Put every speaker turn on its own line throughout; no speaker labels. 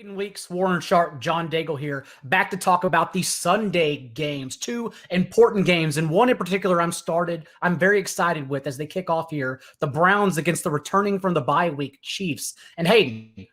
Hayden Weeks, Warren Sharp, John Daigle here, back to talk about the Sunday games, two important games, and one in particular I'm very excited with as they kick off here, the Browns against the returning from the bye week Chiefs. And Hayden,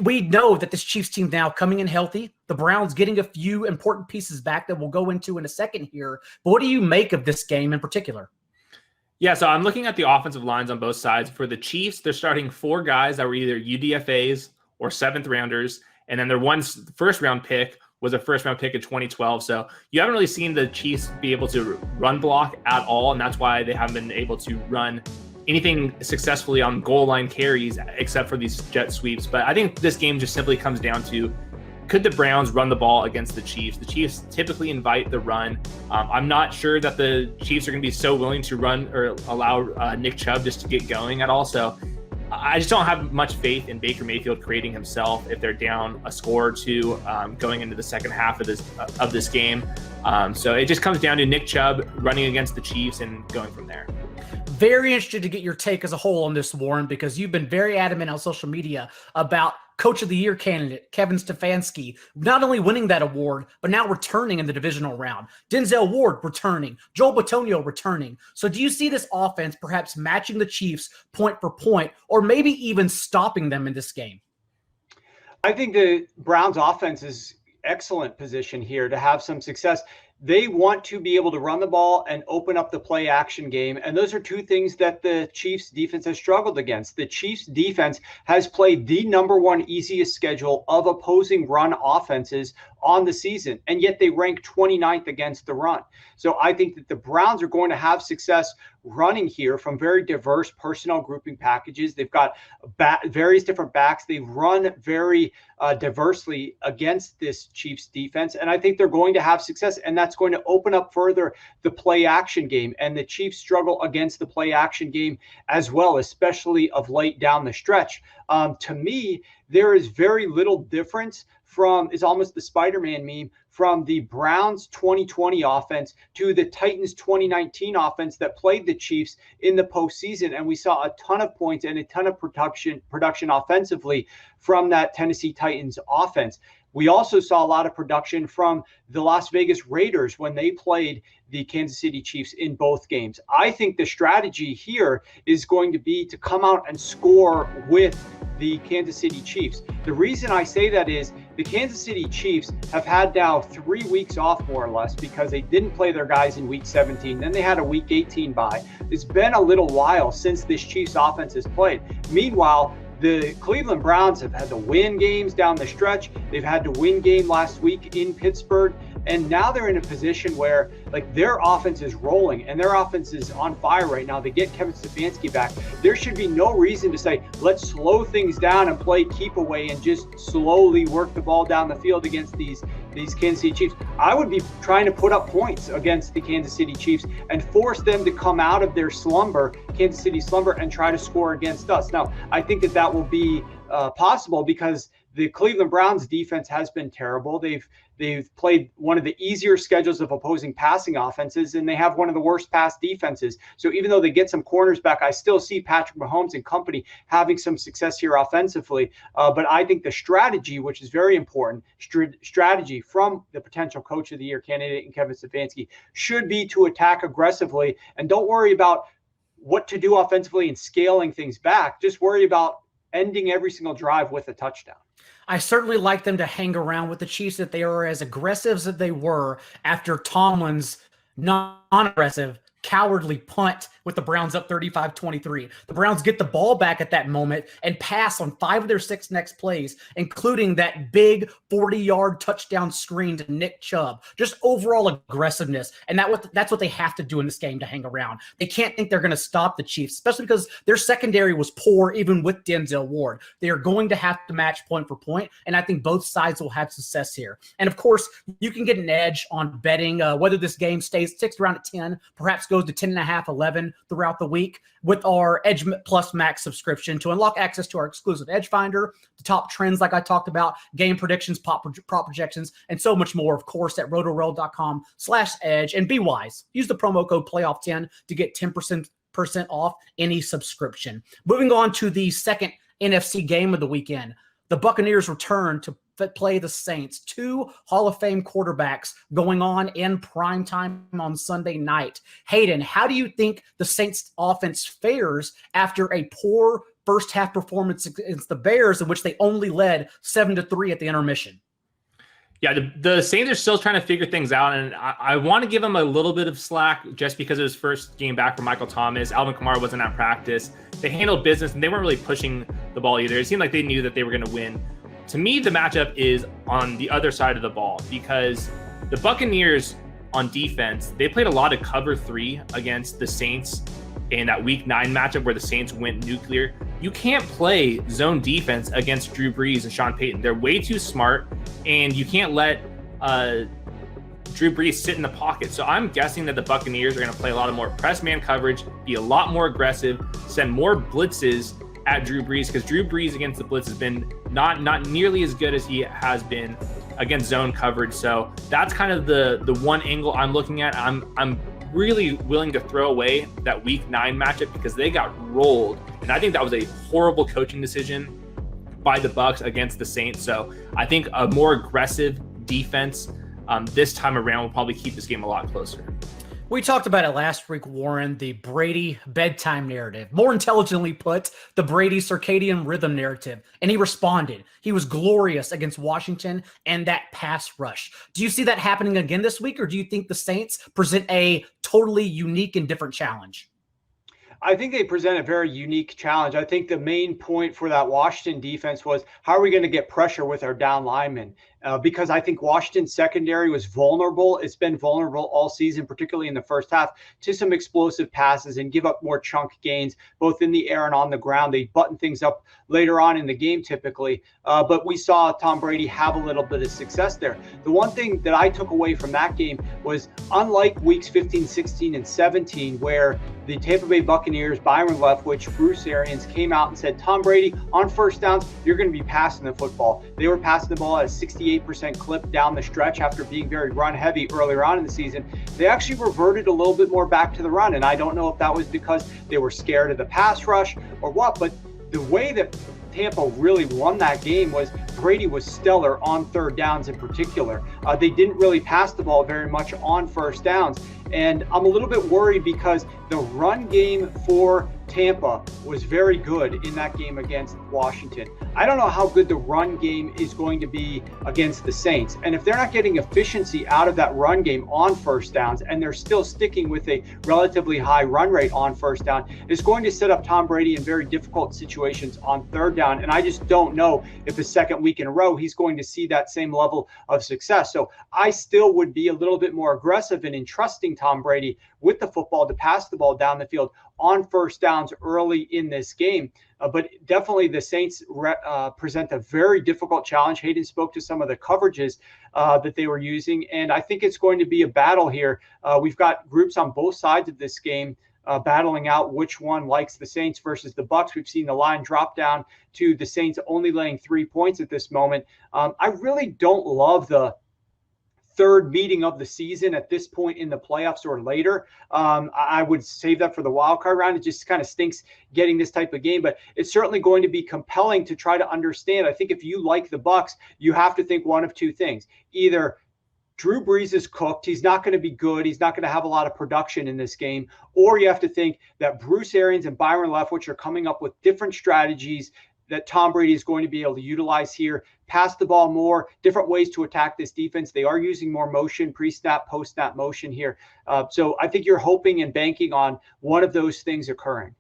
we know that this Chiefs team now coming in healthy, the Browns getting a few important pieces back that we'll go into in a second here, but what do you make of this game in particular?
Yeah, so I'm looking at the offensive lines on both sides. For the Chiefs, they're starting four guys that were either UDFAs or seventh rounders, and then their one first round pick was a first round pick in 2012. So you haven't really seen the Chiefs be able to run block at all, and that's why they haven't been able to run anything successfully on goal line carries except for these jet sweeps. But I think this game just simply comes down to, could the Browns run the ball against the Chiefs? The Chiefs typically invite the run. I'm not sure that the Chiefs are going to be so willing to run or allow Nick Chubb just to get going at all. So I just don't have much faith in Baker Mayfield creating himself if they're down a score or two going into the second half of this game. So it just comes down to Nick Chubb running against the Chiefs and going from there.
Very interested to get your take as a whole on this, Warren, because you've been very adamant on social media about Coach of the Year candidate Kevin Stefanski not only winning that award, but now returning in the divisional round. Denzel Ward returning, Joel Bitonio returning. So do you see this offense perhaps matching the Chiefs point for point, or maybe even stopping them in this game?
I think the Browns offense is excellent position here to have some success. They want to be able to run the ball and open up the play action game. And those are two things that the Chiefs defense has struggled against. The Chiefs defense has played the number one easiest schedule of opposing run offenses on the season, and yet they rank 29th against the run. So I think that the Browns are going to have success running here from very diverse personnel grouping packages. They've got various different backs. They run very diversely against this Chiefs defense, and I think they're going to have success, and that's going to open up further the play action game. And the Chiefs struggle against the play action game as well, especially of late down the stretch. To me, there is very little difference from, it's almost the Spider-Man meme, from the Browns 2020 offense to the Titans 2019 offense that played the Chiefs in the postseason. And we saw a ton of points and a ton of production offensively from that Tennessee Titans offense. We also saw a lot of production from the Las Vegas Raiders when they played the Kansas City Chiefs in both games. I think the strategy here is going to be to come out and score with the Kansas City Chiefs. The reason I say that is the Kansas City Chiefs have had now 3 weeks off more or less because they didn't play their guys in week 17. Then they had a week 18 bye. It's been a little while since this Chiefs offense has played. Meanwhile, the Cleveland Browns have had to win games down the stretch. They've had to win game last week in Pittsburgh. And now they're in a position where like their offense is rolling and their offense is on fire right now. They get Kevin Stefanski back. There should be no reason to say, let's slow things down and play keep away and just slowly work the ball down the field against these Kansas City Chiefs. I would be trying to put up points against the Kansas City Chiefs and force them to come out of their slumber, Kansas City slumber, and try to score against us. Now, I think that will be possible because the Cleveland Browns defense has been terrible. They've played one of the easier schedules of opposing passing offenses, and they have one of the worst pass defenses. So even though they get some corners back, I still see Patrick Mahomes and company having some success here offensively. But I think the strategy, which is very important, strategy from the potential Coach of the Year candidate and Kevin Stefanski, should be to attack aggressively and don't worry about what to do offensively and scaling things back. Just worry about ending every single drive with a touchdown.
I certainly like them to hang around with the Chiefs, that they are as aggressive as they were after Tomlin's non-aggressive, cowardly punt with the Browns up 35-23. The Browns get the ball back at that moment and pass on 5 of their 6 next plays, including that big 40-yard touchdown screen to Nick Chubb. Just overall aggressiveness. And that's what they have to do in this game to hang around. They can't think they're going to stop the Chiefs, especially because their secondary was poor even with Denzel Ward. They are going to have to match point for point, and I think both sides will have success here. And of course, you can get an edge on betting whether this game sticks around at 10, perhaps goes to 10.5, 11 throughout the week with our Edge Plus Max subscription to unlock access to our exclusive Edge Finder, the top trends like I talked about, game predictions, prop projections, and so much more, of course, at rotoworld.com/edge. And be wise. Use the promo code PLAYOFF10 to get 10% off any subscription. Moving on to the second NFC game of the weekend. the Buccaneers return to play the Saints, 2 Hall of Fame quarterbacks going on in prime time on Sunday night. Hayden, how do you think the Saints offense fares after a poor first half performance against the Bears, in which they only led 7-3 at the intermission?
Yeah, the Saints are still trying to figure things out, and I want to give him a little bit of slack just because of his first game back for Michael Thomas. Alvin Kamara wasn't at practice. They handled business, and they weren't really pushing the ball either. It seemed like they knew that they were going to win. To me, the matchup is on the other side of the ball because the Buccaneers on defense, they played a lot of cover 3 against the Saints in that Week 9 matchup where the Saints went nuclear. You can't play zone defense against Drew Brees and Sean Payton. They're way too smart, and you can't let Drew Brees sit in the pocket. So I'm guessing that the Buccaneers are going to play a lot of more press man coverage, be a lot more aggressive, send more blitzes at Drew Brees, because Drew Brees against the blitz has been not nearly as good as he has been against zone coverage. So that's kind of the one angle I'm looking at. I'm really willing to throw away that Week 9 matchup because they got rolled, and I think that was a horrible coaching decision by the Bucs against the Saints. So I think a more aggressive defense this time around will probably keep this game a lot closer.
We talked about it last week, Warren, the Brady bedtime narrative. More intelligently put, the Brady circadian rhythm narrative. And he responded. He was glorious against Washington and that pass rush. Do you see that happening again this week, or do you think the Saints present a totally unique and different challenge?
I think they present a very unique challenge. I think the main point for that Washington defense was, how are we going to get pressure with our down linemen? Because I think Washington's secondary was vulnerable. It's been vulnerable all season, particularly in the first half, to some explosive passes and give up more chunk gains, both in the air and on the ground. They button things up later on in the game typically. But we saw Tom Brady have a little bit of success there. The one thing that I took away from that game was, unlike weeks 15, 16, and 17, where the Tampa Bay Buccaneers, Byron Leftwich, Bruce Arians came out and said, Tom Brady, on first downs, you're going to be passing the football. They were passing the ball at a 68% clip down the stretch after being very run heavy earlier on in the season. They actually reverted a little bit more back to the run. And I don't know if that was because they were scared of the pass rush or what, but the way that Tampa really won that game was Brady was stellar on third downs in particular. They didn't really pass the ball very much on first downs. And I'm a little bit worried because the run game for Tampa was very good in that game against Washington. I don't know how good the run game is going to be against the Saints. And if they're not getting efficiency out of that run game on first downs, and they're still sticking with a relatively high run rate on first down, it's going to set up Tom Brady in very difficult situations on third down. And I just don't know if the second week in a row he's going to see that same level of success. So I still would be a little bit more aggressive in entrusting Tom Brady with the football to pass the ball down the field on first downs early in this game. But definitely the Saints present a very difficult challenge. Hayden spoke to some of the coverages that they were using, and I think it's going to be a battle here. We've got groups on both sides of this game battling out which one likes the Saints versus the Bucs. We've seen the line drop down to the Saints only laying 3 points at this moment. I really don't love the third meeting of the season at this point in the playoffs or later. I would save that for the wild card round. It just kind of stinks getting this type of game, but it's certainly going to be compelling to try to understand. I think if you like the Bucs, you have to think one of two things. Either Drew Brees is cooked, he's not going to be good, he's not going to have a lot of production in this game, or you have to think that Bruce Arians and Byron Leftwich are coming up with different strategies that Tom Brady is going to be able to utilize here, pass the ball more, different ways to attack this defense. They are using more motion, pre-snap, post-snap motion here. So I think you're hoping and banking on one of those things occurring.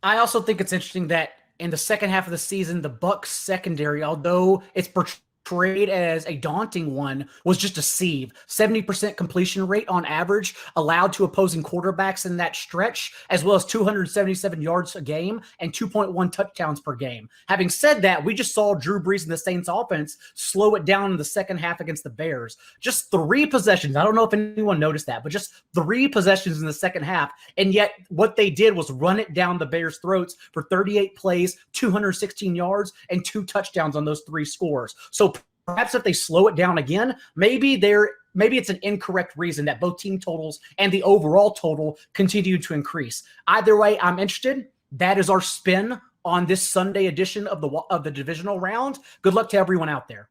I also think it's interesting that in the second half of the season, the Bucs secondary, although it's portrayed as a daunting one, was just a sieve. 70% completion rate on average allowed to opposing quarterbacks in that stretch, as well as 277 yards a game and 2.1 touchdowns per game. Having said that, we just saw Drew Brees and the Saints offense slow it down in the second half against the Bears. Just 3 possessions. I don't know if anyone noticed that, but just 3 possessions in the second half. And yet what they did was run it down the Bears' throats for 38 plays, 216 yards, and 2 touchdowns on those 3 scores. So perhaps if they slow it down again, maybe it's an incorrect reason that both team totals and the overall total continue to increase. Either way, I'm interested. That is our spin on this Sunday edition of the divisional round. Good luck to everyone out there.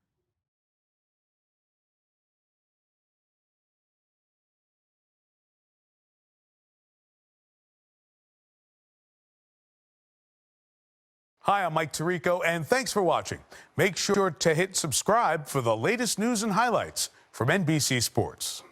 Hi, I'm Mike Tirico, and thanks for watching. Make sure to hit subscribe for the latest news and highlights from NBC Sports.